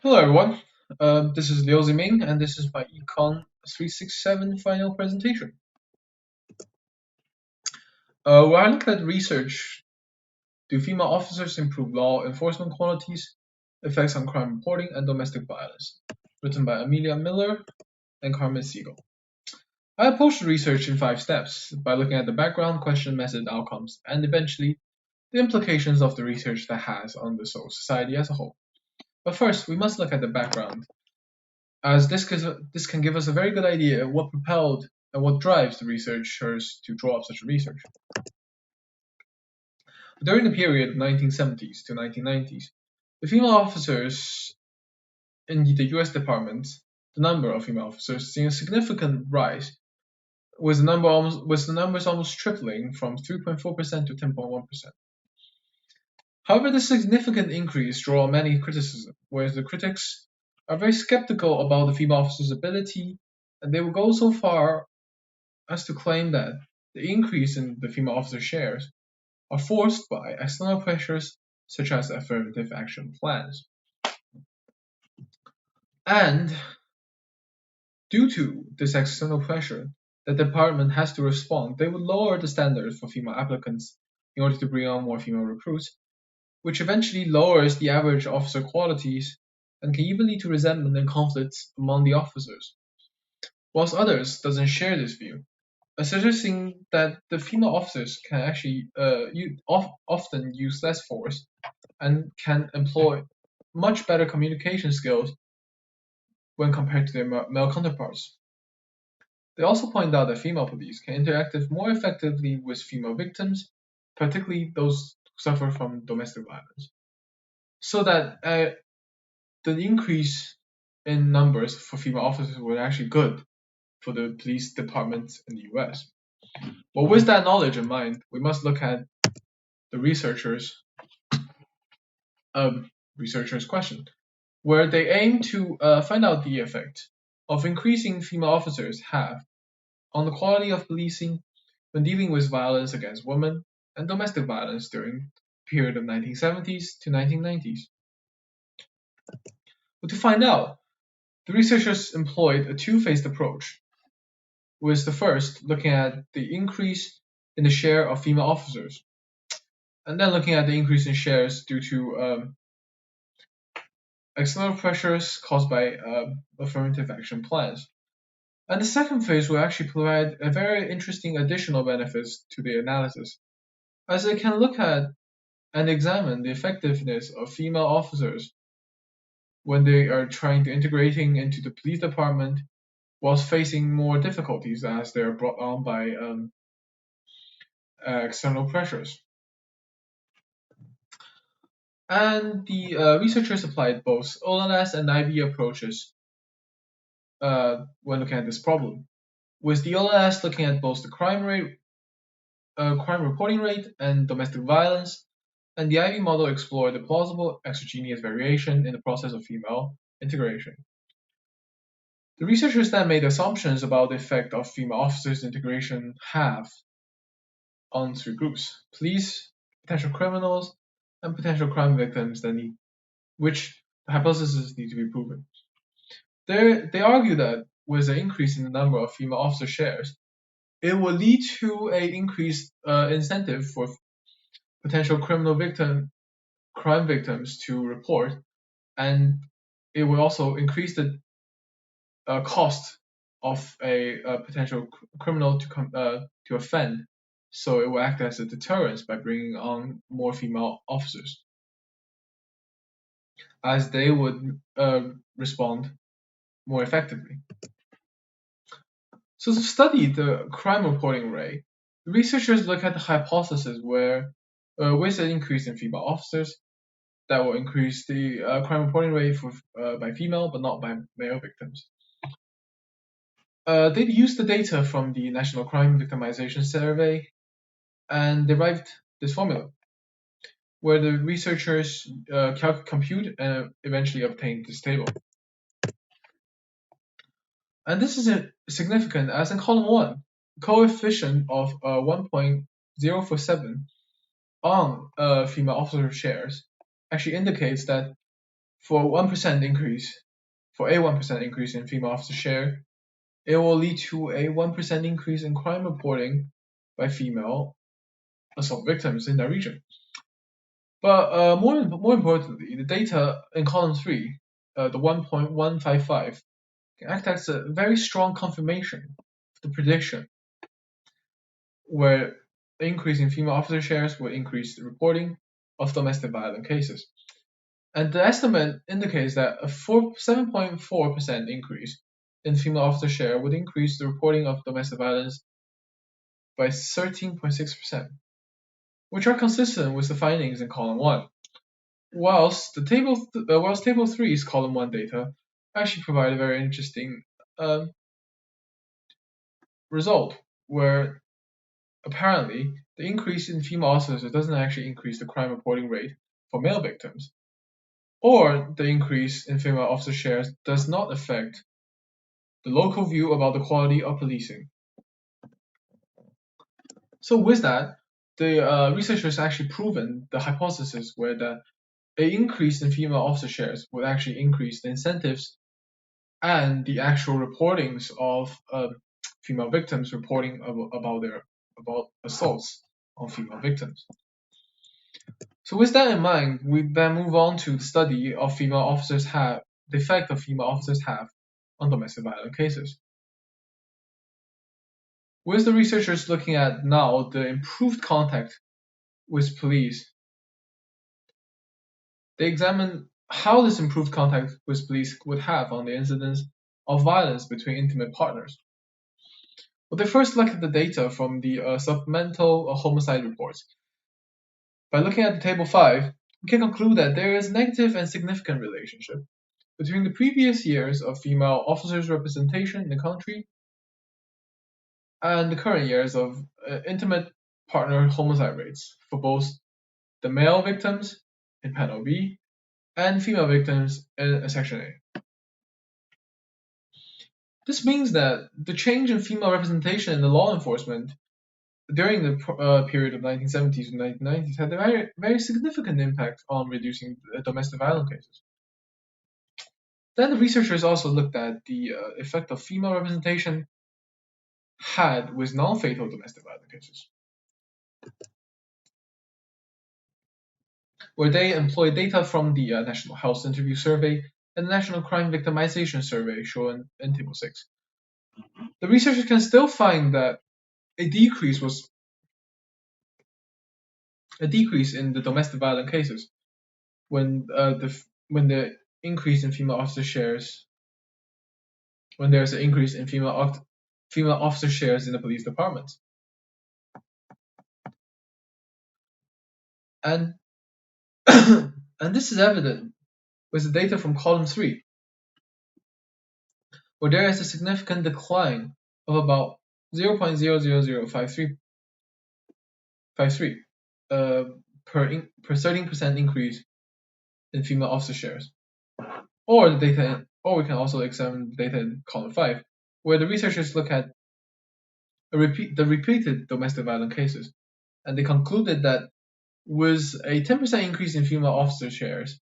Hello everyone, this is Ziming and this is my Econ367 Final presentation. Where I look at research, do female officers improve law enforcement qualities, effects on crime reporting and domestic violence, written by Amelia Miller and Carmen Siegel. I approach the research in 5 steps by looking at the background, question, method, outcomes, and eventually the implications of the research that has on the society as a whole. But first, we must look at the background, as this can give us a very good idea of what propelled and what drives the researchers to draw up such research. During the period of 1970s to 1990s, the female officers in the US Department, the number of female officers seen a significant rise, with the numbers almost tripling from 3.4% to 10.1%. However, this significant increase draws many criticism, whereas the critics are very skeptical about the female officer's ability, and they will go so far as to claim that the increase in the female officer shares are forced by external pressures such as affirmative action plans. And due to this external pressure, the department has to respond. They would lower the standards for female applicants in order to bring on more female recruits, which eventually lowers the average officer qualities and can even lead to resentment and conflicts among the officers. Whilst others doesn't share this view, suggesting that the female officers can actually often use less force and can employ much better communication skills when compared to their male counterparts. They also point out that female police can interact more effectively with female victims, particularly those who suffer from domestic violence, so that the increase in numbers for female officers were actually good for the police departments in the US. But with that knowledge in mind, we must look at the researchers' question, where they aim to find out the effect of increasing female officers have on the quality of policing when dealing with violence against women and domestic violence during the period of 1970s to 1990s. But to find out, the researchers employed a two-phased approach, with the first looking at the increase in the share of female officers, and then looking at the increase in shares due to external pressures caused by affirmative action plans. And the second phase will actually provide a very interesting additional benefits to the analysis, as they can look at and examine the effectiveness of female officers when they are trying to integrating into the police department whilst facing more difficulties as they are brought on by external pressures. And the researchers applied both OLS and IB approaches when looking at this problem, with the OLS looking at both the crime reporting rate and domestic violence, and the IB model explored the plausible exogenous variation in the process of female integration. The researchers then made assumptions about the effect of female officers integration have on 3 groups: police, potential criminals, and potential crime victims which the hypotheses need to be proven. They argue that with an increase in the number of female officer shares, it will lead to an increased incentive for potential crime victims to report, and it will also increase the cost of a potential criminal to offend. So it will act as a deterrence by bringing on more female officers, as they would respond more effectively. So to study the crime reporting rate, the researchers look at the hypothesis where with an increase in female officers, that will increase the crime reporting rate by female but not by male victims. They used the data from the National Crime Victimization Survey and derived this formula, where the researchers compute and eventually obtained this table. And this is significant, as in column 1, the coefficient of 1.047 on female officer shares actually indicates that for a 1% increase in female officer share, it will lead to a 1% increase in crime reporting by female assault victims in that region. But more importantly, the data in column 3, the 1.155, can act as a very strong confirmation of the prediction, where the increase in female officer shares will increase the reporting of domestic violence cases. And the estimate indicates that a 7.4% increase in female officer share would increase the reporting of domestic violence by 13.6%, which are consistent with the findings in column 1. Whilst table 3's column 1 data actually provide a very interesting result, where apparently the increase in female officers doesn't actually increase the crime reporting rate for male victims, or the increase in female officer shares does not affect the local view about the quality of policing. So with that, the researchers actually proven the hypothesis where the increase in female officer shares would actually increase the incentives and the actual reportings of female victims reporting about assaults on female victims. So with that in mind, we then move on to the study of the effect of female officers have on domestic violence cases. With the researchers looking at now the improved contact with police, they examine how this improved contact with police would have on the incidence of violence between intimate partners. Well, they first look at the data from the supplemental homicide reports. By looking at the table 5, we can conclude that there is a negative and significant relationship between the previous years of female officers' representation in the country and the current years of intimate partner homicide rates for both the male victims in panel B and female victims in section A. This means that the change in female representation in the law enforcement during the period of 1970s and 1990s had a very, very significant impact on reducing domestic violence cases. Then the researchers also looked at the effect of female representation had with non-fatal domestic violence cases, where they employed data from the National Health Interview Survey and the National Crime Victimization Survey shown in Table 6. The researchers can still find that a decrease in the domestic violence cases when the increase in female officer shares, when there's an increase in female officer shares in the police departments. And and this is evident with the data from column 3, where there is a significant decline of about 0.00053 per 13% increase in female officer shares. Or we can also examine the data in column 5, where the researchers look at the repeated domestic violence cases, and they concluded that with a 10% increase in female officer shares,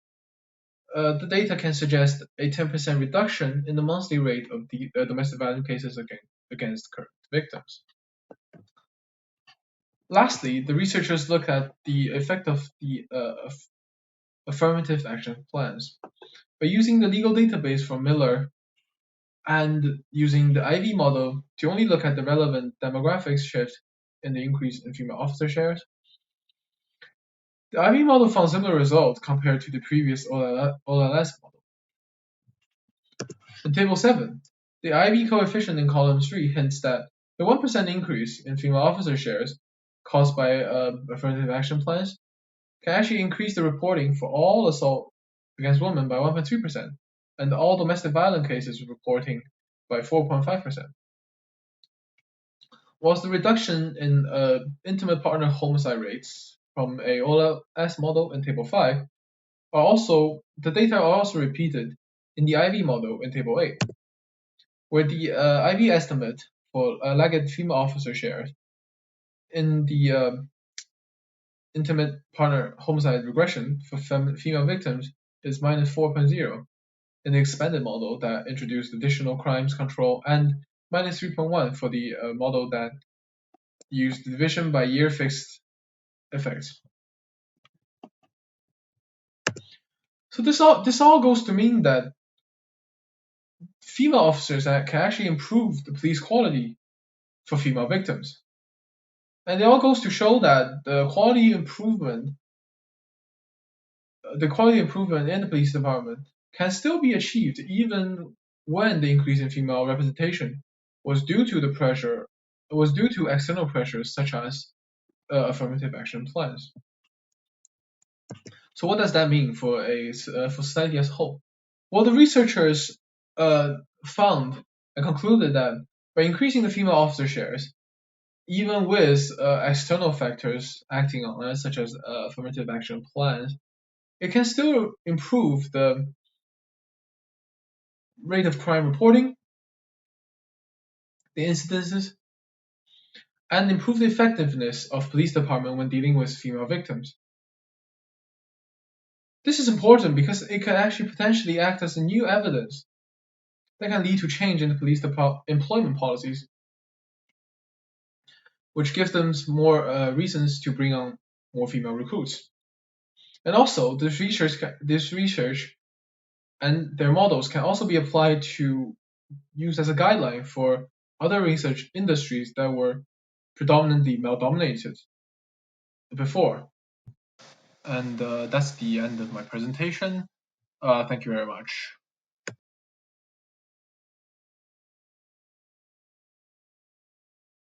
the data can suggest a 10% reduction in the monthly rate of the domestic violence cases against current victims. Lastly, the researchers look at the effect of the affirmative action plans. By using the legal database from Miller and using the IV model to only look at the relevant demographics shift in the increase in female officer shares, the IV model found similar results compared to the previous OLS model. In Table 7, the IV coefficient in column 3 hints that the 1% increase in female officer shares caused by affirmative action plans can actually increase the reporting for all assault against women by 1.3%, and all domestic violence cases reporting by 4.5%. Whilst the reduction in intimate partner homicide rates from a OLS model in Table 5 the data are also repeated in the IV model in Table 8, where the IV estimate for alleged female officer shares in the intimate partner homicide regression for female victims is -4.0 in the expanded model that introduced additional crimes control, and -3.1 for the model that used division by year fixed effects. So this all goes to mean that female officers can actually improve the police quality for female victims. And it all goes to show that the quality improvement in the police department can still be achieved even when the increase in female representation was due to external pressures such as affirmative action plans. So what does that mean for society as a whole? Well, the researchers found and concluded that by increasing the female officer shares, even with external factors acting on it, such as affirmative action plans, it can still improve the rate of crime reporting, the incidences, and improve the effectiveness of police department when dealing with female victims. This is important because it can actually potentially act as a new evidence that can lead to change in the police employment policies, which gives them more reasons to bring on more female recruits. And also, this research and their models can also be applied to use as a guideline for other research industries that were predominantly male-dominated before. And that's the end of my presentation. Thank you very much.